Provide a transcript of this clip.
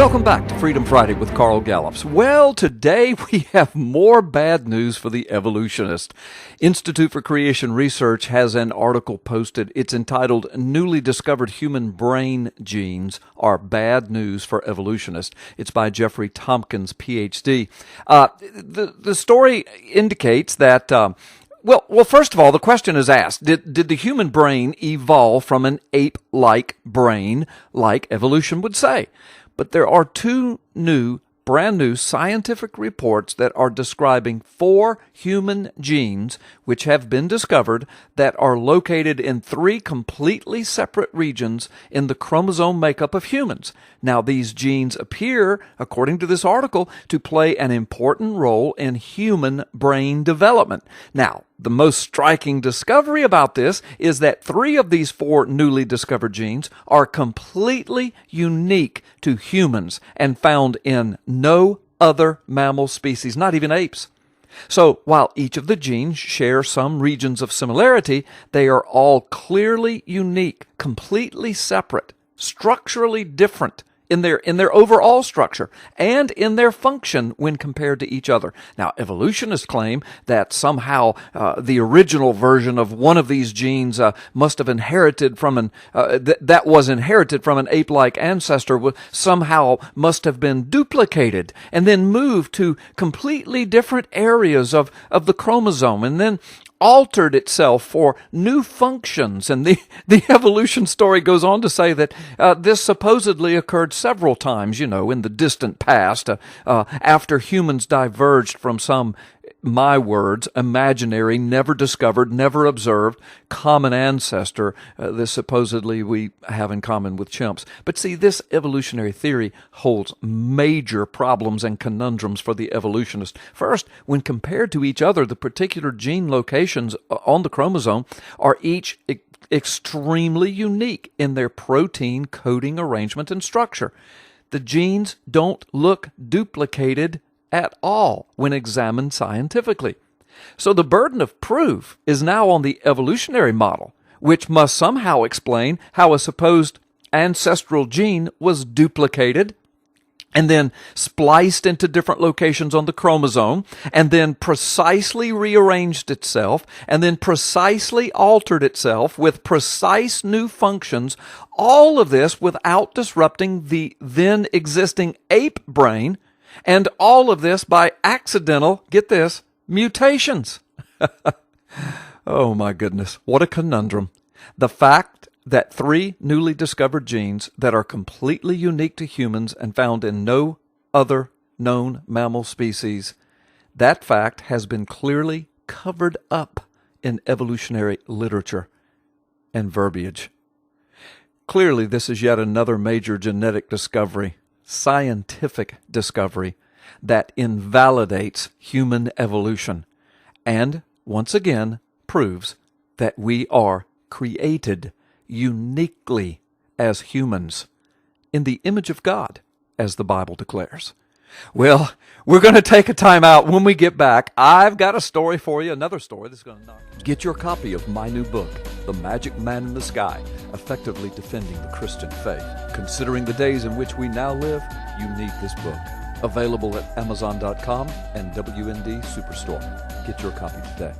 Welcome back to Freedom Friday with Carl Gallups. Well, today we have more bad news for the evolutionist. Institute for Creation Research has an article posted. It's entitled, Newly Discovered Human Brain Genes Are Bad News for Evolutionists. It's by Jeffrey Tompkins, Ph.D. The story indicates that Well, first of all, the question is asked, did the human brain evolve from an ape-like brain, like evolution would say? But there are two brand new scientific reports that are describing 4 human genes which have been discovered that are located in 3 completely separate regions in the chromosome makeup of humans. Now, these genes appear, according to this article, to play an important role in human brain development. Now, the most striking discovery about this is that 3 of these 4 newly discovered genes are completely unique to humans and found in no other mammal species, not even apes. So, while each of the genes share some regions of similarity, they are all clearly unique, completely separate, structurally different in their overall structure and in their function when compared to each other. Now, evolutionists claim that somehow the original version of one of these genes must have inherited from that was inherited from an ape-like ancestor, somehow must have been duplicated and then moved to completely different areas of the chromosome and then altered itself for new functions. And the evolution story goes on to say that this supposedly occurred several times, in the distant past, after humans diverged from some, my words, imaginary, never discovered, never observed, common ancestor that supposedly we have in common with chimps. But see, this evolutionary theory holds major problems and conundrums for the evolutionist. First, when compared to each other, the particular gene locations on the chromosome are each extremely unique in their protein coding arrangement and structure. The genes don't look duplicated at all when examined scientifically. So the burden of proof is now on the evolutionary model, which must somehow explain how a supposed ancestral gene was duplicated and then spliced into different locations on the chromosome, and then precisely rearranged itself, and then precisely altered itself with precise new functions, all of this without disrupting the then existing ape brain, and all of this by accidental, get this, mutations. Oh my goodness, what a conundrum. The fact that 3 newly discovered genes that are completely unique to humans and found in no other known mammal species, that fact has been clearly covered up in evolutionary literature and verbiage. Clearly, this is yet another major genetic discovery, scientific discovery, that invalidates human evolution and, once again, proves that we are created uniquely as humans in the image of God, as the Bible declares. Well, we're going to take a time out. When we get back, I've got a story for you, another story that's going to knock. Get your copy of my new book, The Magic Man in the Sky, Effectively Defending the Christian Faith. Considering the days in which we now live, you need this book. Available at Amazon.com and WND Superstore. Get your copy today.